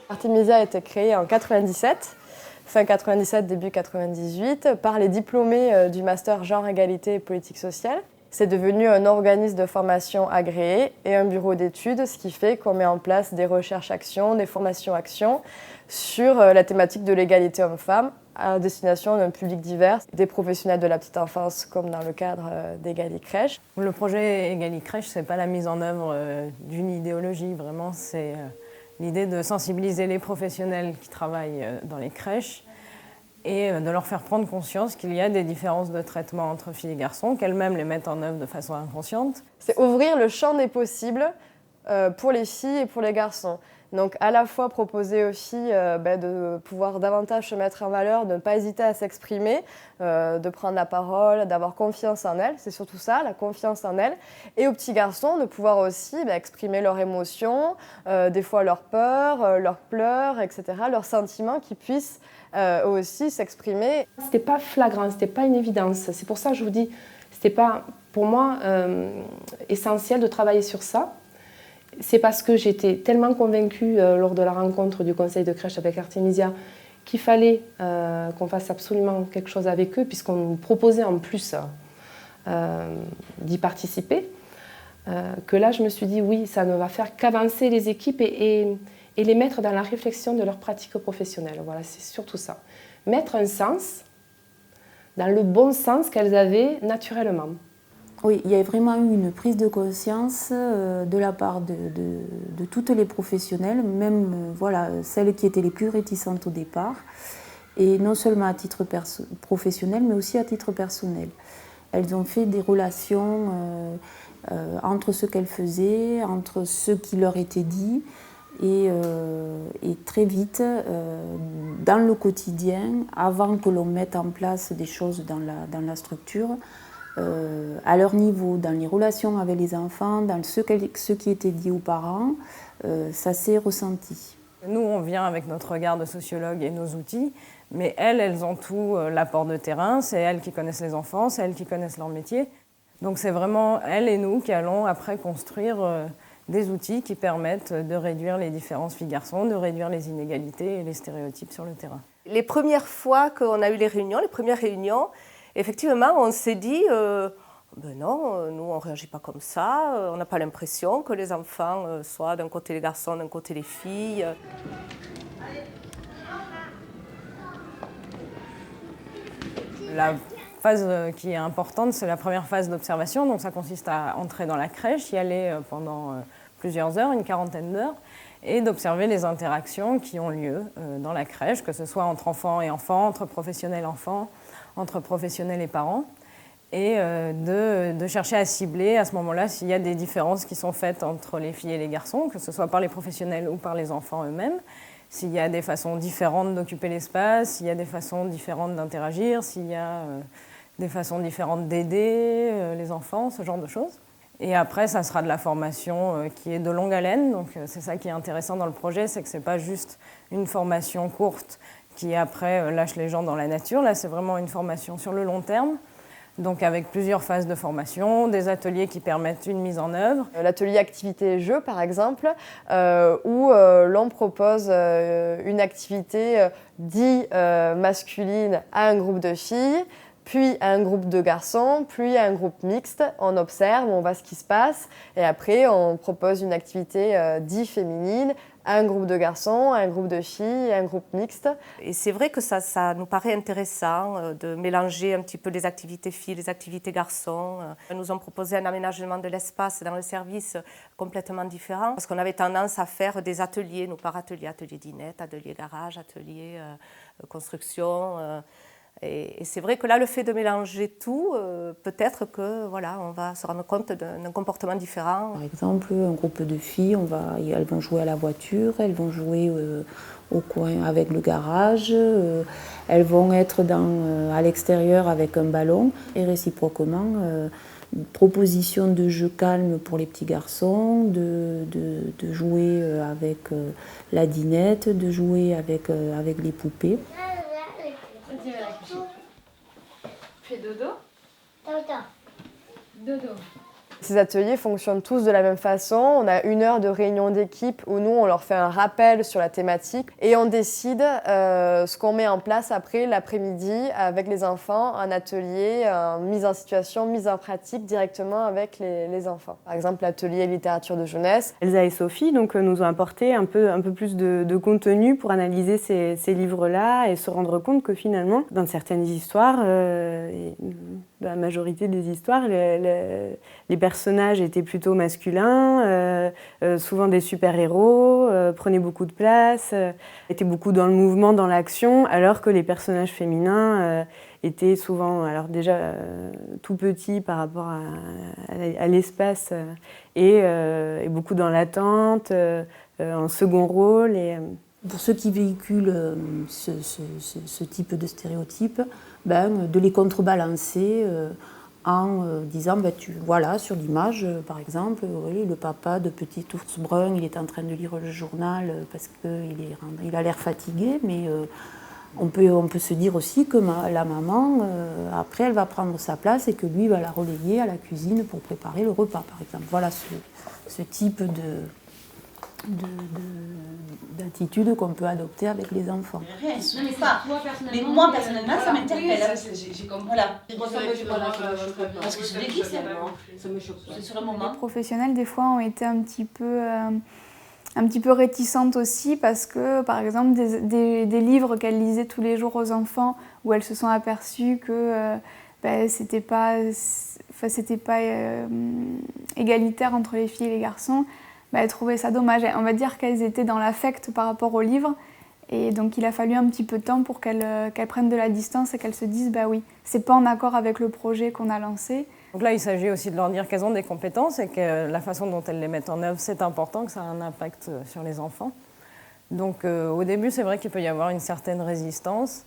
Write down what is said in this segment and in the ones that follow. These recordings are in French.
Artemisia a été créée en 97, fin 97, début 98, par les diplômés du master genre, égalité et politique sociale. C'est devenu un organisme de formation agréé et un bureau d'études, ce qui fait qu'on met en place des recherches-actions, des formations-actions sur la thématique de l'égalité homme-femme à destination d'un public divers, des professionnels de la petite enfance comme dans le cadre d'Egali Crèche. Le projet Egali Crèche, ce n'est pas la mise en œuvre d'une idéologie, vraiment c'est l'idée de sensibiliser les professionnels qui travaillent dans les crèches et de leur faire prendre conscience qu'il y a des différences de traitement entre filles et garçons, qu'elles-mêmes les mettent en œuvre de façon inconsciente. C'est ouvrir le champ des possibles pour les filles et pour les garçons. Donc à la fois proposer aux filles de pouvoir davantage se mettre en valeur, de ne pas hésiter à s'exprimer, de prendre la parole, d'avoir confiance en elles, c'est surtout ça, la confiance en elles. Et aux petits garçons de pouvoir aussi exprimer leurs émotions, des fois leurs peurs, leurs pleurs, etc., leurs sentiments qui puissent aussi s'exprimer. C'était pas flagrant, c'était pas une évidence. C'est pour ça que je vous dis, c'était pas pour moi essentiel de travailler sur ça. C'est parce que j'étais tellement convaincue lors de la rencontre du conseil de crèche avec Artemisia qu'il fallait qu'on fasse absolument quelque chose avec eux, puisqu'on nous proposait en plus d'y participer, que là je me suis dit oui, ça ne va faire qu'avancer les équipes et les mettre dans la réflexion de leur pratique professionnelle. Voilà, c'est surtout ça. Mettre un sens dans le bon sens qu'elles avaient naturellement. Oui, il y a vraiment eu une prise de conscience de la part de toutes les professionnelles, même celles qui étaient les plus réticentes au départ, et non seulement à titre professionnel, mais aussi à titre personnel. Elles ont fait des relations entre ce qu'elles faisaient, entre ce qui leur était dit, et très vite, dans le quotidien, avant que l'on mette en place des choses dans la structure, à leur niveau, dans les relations avec les enfants, dans ce qui était dit aux parents, ça s'est ressenti. Nous, on vient avec notre regard de sociologue et nos outils, mais elles ont tout l'apport de terrain, c'est elles qui connaissent les enfants, c'est elles qui connaissent leur métier. Donc c'est vraiment elles et nous qui allons après construire des outils qui permettent de réduire les différences filles-garçons, de réduire les inégalités et les stéréotypes sur le terrain. Les premières fois qu'on a eu les premières réunions, effectivement, on s'est dit non, nous on ne réagit pas comme ça, on n'a pas l'impression que les enfants soient d'un côté les garçons, d'un côté les filles. La phase qui est importante, c'est la première phase d'observation, donc ça consiste à entrer dans la crèche, y aller pendant plusieurs heures, une quarantaine d'heures, et d'observer les interactions qui ont lieu dans la crèche, que ce soit entre enfants et enfants, entre professionnels et enfants, entre professionnels et parents, et de chercher à cibler à ce moment-là s'il y a des différences qui sont faites entre les filles et les garçons, que ce soit par les professionnels ou par les enfants eux-mêmes, s'il y a des façons différentes d'occuper l'espace, s'il y a des façons différentes d'interagir, s'il y a des façons différentes d'aider les enfants, ce genre de choses. Et après, ça sera de la formation qui est de longue haleine, donc c'est ça qui est intéressant dans le projet, c'est que ce n'est pas juste une formation courte qui après lâche les gens dans la nature. Là, c'est vraiment une formation sur le long terme, donc avec plusieurs phases de formation, des ateliers qui permettent une mise en œuvre. L'atelier activité-jeu, par exemple, où l'on propose une activité dite masculine à un groupe de filles, puis à un groupe de garçons, puis à un groupe mixte. On observe, on voit ce qui se passe, et après on propose une activité dite féminine, un groupe de garçons, un groupe de filles, un groupe mixte. Et c'est vrai que ça nous paraît intéressant de mélanger un petit peu les activités filles, les activités garçons. Ils nous ont proposé un aménagement de l'espace dans le service complètement différent, parce qu'on avait tendance à faire des ateliers, nous par ateliers, atelier dinette, atelier garage, atelier construction. Et c'est vrai que là, le fait de mélanger tout, peut-être que on va se rendre compte d'un comportement différent. Par exemple, un groupe de filles, elles vont jouer à la voiture, elles vont jouer au coin avec le garage, elles vont être à l'extérieur avec un ballon, et réciproquement, proposition de jeux calmes pour les petits garçons, de jouer avec la dinette, de jouer avec les poupées. Fais dodo. Dodo. Ces ateliers fonctionnent tous de la même façon. On a 1 heure de réunion d'équipe où nous, on leur fait un rappel sur la thématique et on décide ce qu'on met en place après l'après-midi avec les enfants, un atelier, mise en situation, mise en pratique directement avec les enfants. Par exemple, l'atelier littérature de jeunesse. Elsa et Sophie nous ont apporté un peu plus de contenu pour analyser ces livres-là et se rendre compte que finalement, dans certaines histoires, et dans la majorité des histoires, les personnages étaient plutôt masculins, souvent des super-héros, prenaient beaucoup de place, étaient beaucoup dans le mouvement, dans l'action, alors que les personnages féminins étaient souvent, alors déjà tout petits par rapport à l'espace et beaucoup dans l'attente, en second rôle. Pour ceux qui véhiculent ce type de stéréotype, de les contrebalancer en disant, voilà, sur l'image, par exemple, oui, le papa de petit ours brun, il est en train de lire le journal parce qu'il a l'air fatigué, mais on peut se dire aussi que la maman, après, elle va prendre sa place et que lui va la relayer à la cuisine pour préparer le repas, par exemple. Voilà ce type d'attitude qu'on peut adopter avec les enfants. Rien, ce n'est pas. Mais moi, personnellement, ça m'interpelle. Voilà. Parce que c'est des ça me choque. C'est sur le moment. Les professionnels, des fois, ont été un petit peu réticentes aussi parce que, par exemple, des livres qu'elles lisaient tous les jours aux enfants où elles se sont aperçues que c'était pas égalitaire entre les filles et les garçons, elles trouvaient ça dommage. On va dire qu'elles étaient dans l'affect par rapport au livre et donc il a fallu un petit peu de temps pour qu'elles prennent de la distance et qu'elles se disent oui, c'est pas en accord avec le projet qu'on a lancé. Donc là, il s'agit aussi de leur dire qu'elles ont des compétences et que la façon dont elles les mettent en œuvre, c'est important, que ça a un impact sur les enfants. Donc au début, c'est vrai qu'il peut y avoir une certaine résistance,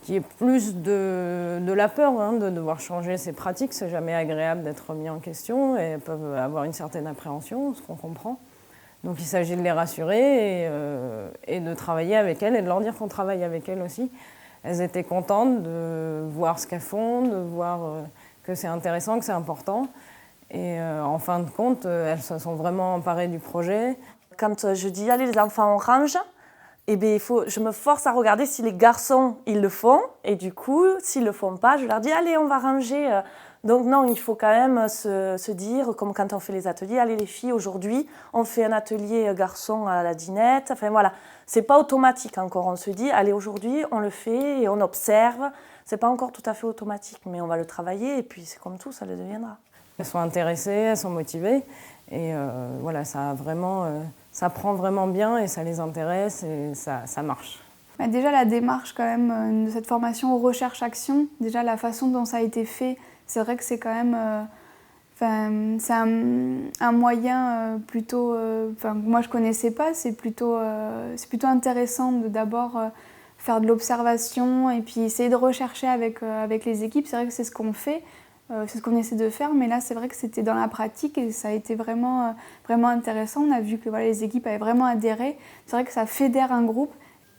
qui est plus de la peur de devoir changer ses pratiques. C'est jamais agréable d'être remis en question et elles peuvent avoir une certaine appréhension, ce qu'on comprend. Donc il s'agit de les rassurer et de travailler avec elles et de leur dire qu'on travaille avec elles aussi. Elles étaient contentes de voir ce qu'elles font, de voir que c'est intéressant, que c'est important. Et en fin de compte, elles se sont vraiment emparées du projet. Quand je dis « allez les enfants, on range », je me force à regarder si les garçons, ils le font. Et du coup, s'ils ne le font pas, je leur dis « allez, on va ranger ». Donc non, il faut quand même se dire, comme quand on fait les ateliers, « allez les filles, aujourd'hui, on fait un atelier garçon à la dinette ». Enfin voilà, c'est pas automatique encore. On se dit « allez, aujourd'hui, on le fait et on observe ». C'est pas encore tout à fait automatique, mais on va le travailler et puis c'est comme tout, ça le deviendra. Elles sont intéressées, elles sont motivées et voilà, ça prend vraiment bien et ça les intéresse et ça marche. Déjà la démarche quand même de cette formation recherche-action, déjà la façon dont ça a été fait, c'est vrai que c'est quand même c'est un moyen plutôt moi je connaissais pas, c'est plutôt intéressant de d'abord faire de l'observation et puis essayer de rechercher avec les équipes. C'est vrai que c'est ce qu'on fait. C'est ce qu'on essaie de faire, mais là c'est vrai que c'était dans la pratique et ça a été vraiment intéressant. On a vu que les équipes avaient vraiment adhéré. C'est vrai que ça fédère un groupe.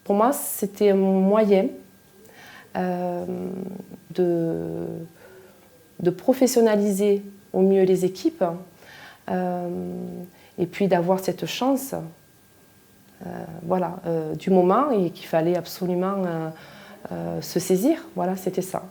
Pour moi, c'était un moyen de professionnaliser au mieux les équipes et puis d'avoir cette chance du moment et qu'il fallait absolument se saisir. Voilà, c'était ça.